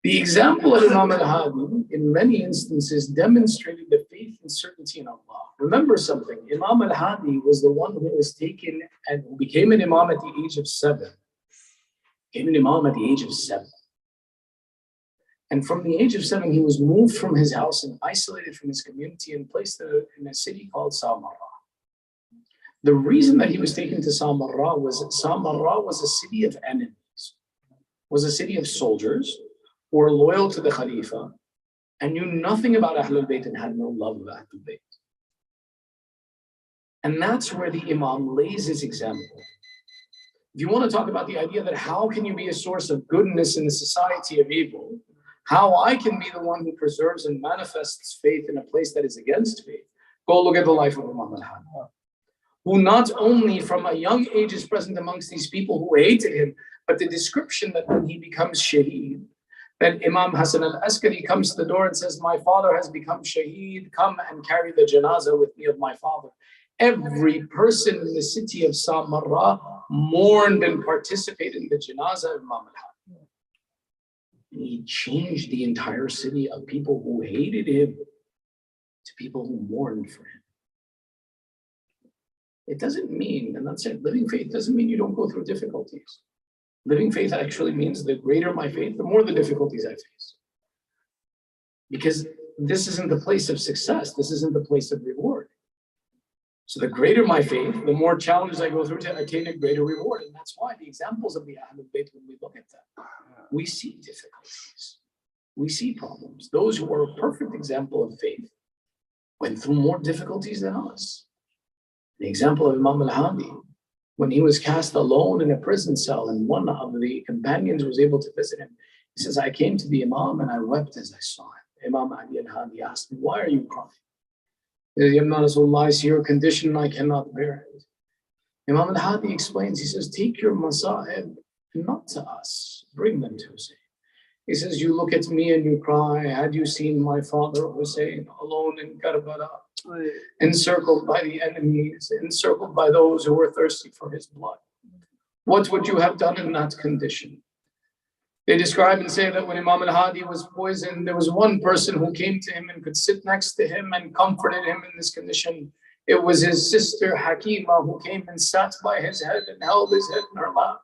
The example of Imam al-Hadi in many instances demonstrated the faith and certainty in Allah. Remember something, Imam al-Hadi was the one who was taken and who became an Imam at the age of 7. Became an Imam at the age of 7. And from the age of 7, he was moved from his house and isolated from his community and placed in a city called Samarra. The reason that he was taken to Samarra was that Samarra was a city of enemies, was a city of soldiers who were loyal to the Khalifa and knew nothing about Ahlul Bayt and had no love of Ahlul Bayt. And that's where the Imam lays his example. If you want to talk about the idea that how can you be a source of goodness in a society of evil, how I can be the one who preserves and manifests faith in a place that is against faith, go look at the life of Imam al-Hadi, who not only from a young age is present amongst these people who hated him, but the description that when he becomes shaheed, that Imam Hassan al-Askari comes to the door and says, my father has become shaheed, come and carry the janazah with me of my father. Every person in the city of Samarra mourned and participated in the janazah of Imam al-Hadi. And he changed the entire city of people who hated him to people who mourned for him. It doesn't mean, and that's it, living faith doesn't mean you don't go through difficulties. Living faith actually means the greater my faith, the more the difficulties I face. Because this isn't the place of success, this isn't the place of reward. So the greater my faith, the more challenges I go through to attain a greater reward. And that's why the examples of the Ahlul Bayt, when we look at them, we see difficulties, we see problems. Those who are a perfect example of faith went through more difficulties than us. The example of Imam al-Hadi, when he was cast alone in a prison cell and one of the companions was able to visit him, he says, I came to the Imam and I wept as I saw him. Imam Ali al-Hadi asked me, why are you crying? He says, I see your condition and I cannot bear it. Imam al-Hadi explains, he says, take your masa'ib not to us, bring them to Hussein. He says, you look at me and you cry, had you seen my father Hussein alone in Karbala, encircled by the enemies, encircled by those who were thirsty for his blood, what would you have done in that condition? They describe and say that when Imam al-Hadi was poisoned, there was one person who came to him and could sit next to him and comforted him in this condition. It was his sister Hakima who came and sat by his head and held his head in her lap.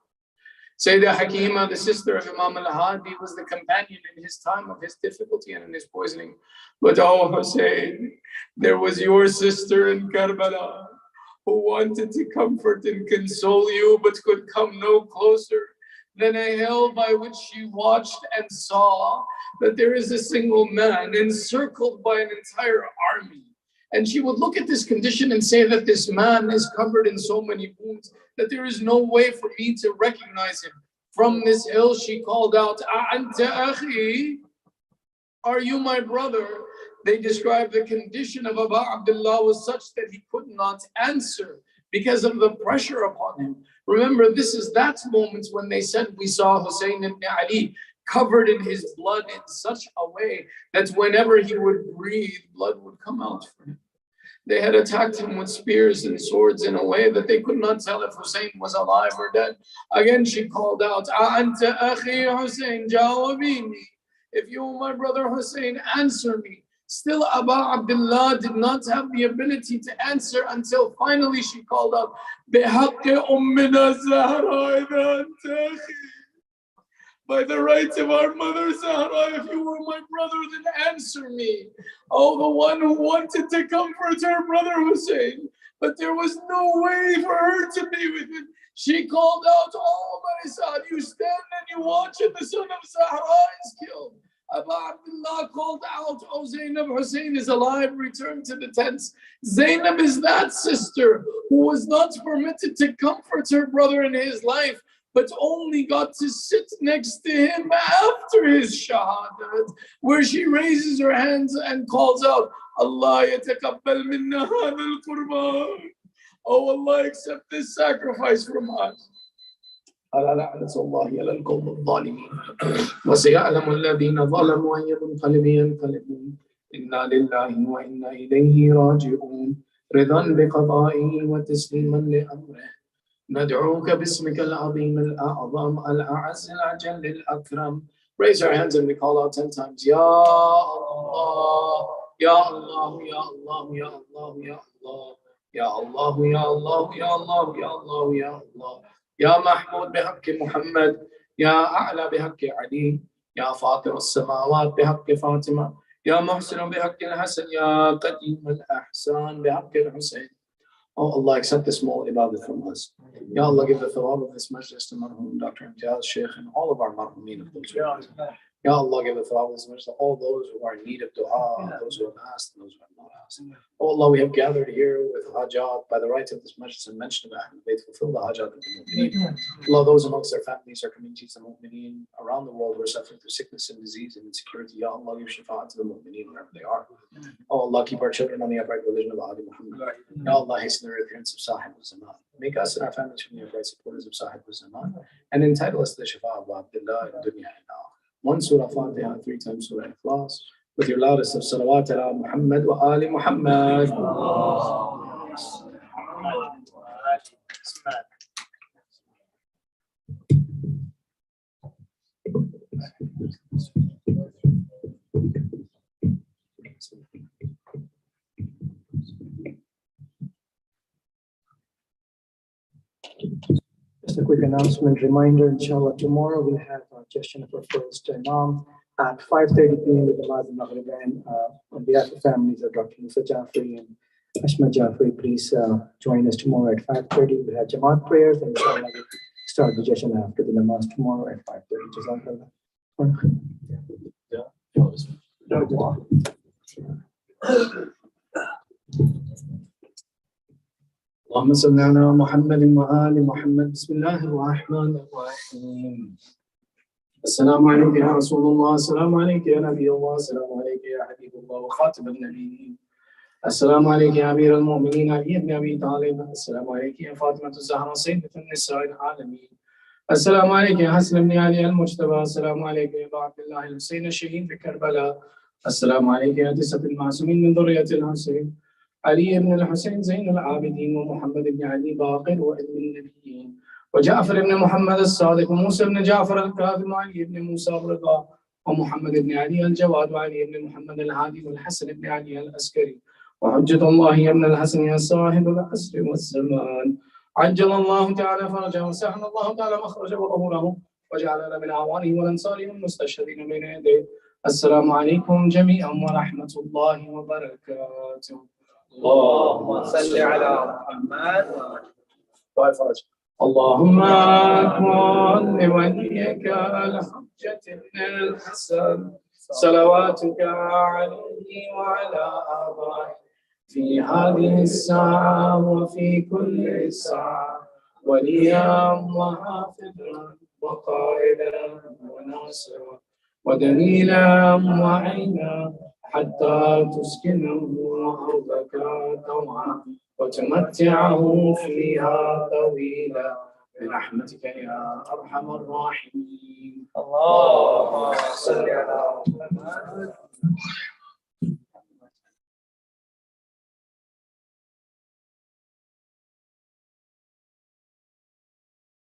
Sayyidah Hakima, the sister of Imam al-Hadi, was the companion in his time of his difficulty and in his poisoning. But oh Hussein, there was your sister in Karbala who wanted to comfort and console you but could come no closer than a hill by which she watched and saw that there is a single man encircled by an entire army. And she would look at this condition and say that this man is covered in so many wounds that there is no way for me to recognize him. From this hill, she called out, "A'anta akhi? Are you my brother?" They describe the condition of Abu Abdullah was such that he could not answer because of the pressure upon him. Remember, this is that moment when they said, we saw Hussein ibn Ali covered in his blood in such a way that whenever he would breathe, blood would come out for him. They had attacked him with spears and swords in a way that they could not tell if Hussein was alive or dead. Again, she called out, "A'anta akhi Hussein, jawabini. If you are my brother Hussein, answer me." Still, Abu Abdullah did not have the ability to answer until finally she called out, "Bihaqqi ummina Zahra idha anta akhi." By the rights of our mother Zahra, if you were my brother, then answer me. Oh, the one who wanted to comfort her brother Hussein, but there was no way for her to be with him. She called out, "Oh, my son, you stand and you watch and the son of Zahra is killed." Abu Abdullah called out, "Oh, Zainab, Hussein is alive, return to the tents." Zainab is that sister who was not permitted to comfort her brother in his life, but only got to sit next to him after his shahadat, where she raises her hands and calls out, "Allah yatakabbal minna hadha al-qurban." Oh, Allah, accept this sacrifice from us. ألا لعنة الله على القوم الظالمين وسيعلم الذين ظلموا أي منقلب ينقلبون إنا لله وإنا إليه راجعون رضا بقضائه وتسليما لأمره ندعوك باسمك العظيم الأعظم الأعز الأجل الأكرم. Raise our hands and we call out 10 times. Ya Allah, Ya Allah, Ya Allah, Ya Allah, Ya Allah, Ya Allah, Ya Allah, Ya Allah, Ya Allah, Ya Allah. يا محمود بحق محمد، يا أعلى بحق علي، يا فاطر السماوات بحق فاطمة، يا محسن بحق الحسن، يا قديم الأحسان بحق الحسين. Oh Allah, accept this small ibadah from us. Ya Allah, give the thawab of this majlis to Marhum Dr. Imtiaz, Sheikh, and all of our marhumeen of those who are. Ya Allah, give the thawab of this majlis to all those who are in need of dua, those who have asked, and those who have not asked. Oh Allah, we have gathered here with hajat by the rights of this majlis and mention of Ahmed. Fulfill the hajat of the mu'mineen. Allah, those amongst their families, their communities, the mu'mineen around the world who are suffering through sickness and disease and insecurity. Ya Allah, give shafa'at to the mu'mineen wherever they are. Oh Allah, keep our children on the upright religion of Ali Muhammad. Ya Allah, hasten the appearance of Sahib al-Zaman. Make us and our families from the upright supporters of Sahib al-Zaman and entitle us to the shafa of Abdullah in dunya and akhirah. One surah Fatiha, 3 times surah Ikhlas, with your loudest of salawat ala Muhammad wa Ali Muhammad. Just a quick announcement, reminder, inshallah, tomorrow we'll have a gesture of our first Imam at 5:30 p.m. with the Mazin Maghrib, and on behalf of families of Dr. Musa Jafri and Ashma Jafri, please join us tomorrow at 5:30. We'll have Jamaat prayers, and inshallah we'll start the gesture after the namaz tomorrow at 5:30. Jazakallah. اللهم صل على محمد وآل محمد. بسم الله الرحمن الرحيم. السلام عليك يا رسول الله، السلام عليك يا نبي الله، السلام عليك يا حبيب الله وخاتم النبيين، السلام عليك يا أمير المؤمنين علي بن أبي طالب، السلام عليك يا فاطمة الزهراء سيدة النساء العالمين، السلام عليك يا حسن بن علي المجتبى، السلام عليك يا أبا عبد الله الحسين الشهيد في كربلاء، السلام عليك يا تسعة المعصومين من ذرية الحسين، علي بن الحسين زين العابدين ومحمد بن علي باقر وابن النبيين، وجعفر بن محمد الصادق وموسى بن جعفر الكاظم وعلي بن موسى الرضا ومحمد بن علي الجواد وعلي بن محمد الهادي والحسن بن علي العسكري، وحجة الله يا ابن الحسن يا صاحب العصر والزمان، عجل الله تعالى فرجه وسهل الله تعالى مخرجه وظهوره وجعلنا من أعوانه والأنصار المستشهدين بين يديه. السلام عليكم جميعا ورحمة الله وبركاته. اللهم صل على محمد. اللهم كن لوليك الحجة بن الحسن صلواتك عليه وعلى آبائه في هذه الساعة وفي كل ساعة وليا وحافظا وقائدا وناصرا ودليلا وعينا حتى تسكنه أرضك طوعا وتمتعه فيها طويلا برحمتك يا أرحم الراحمين. اللهم صل على محمد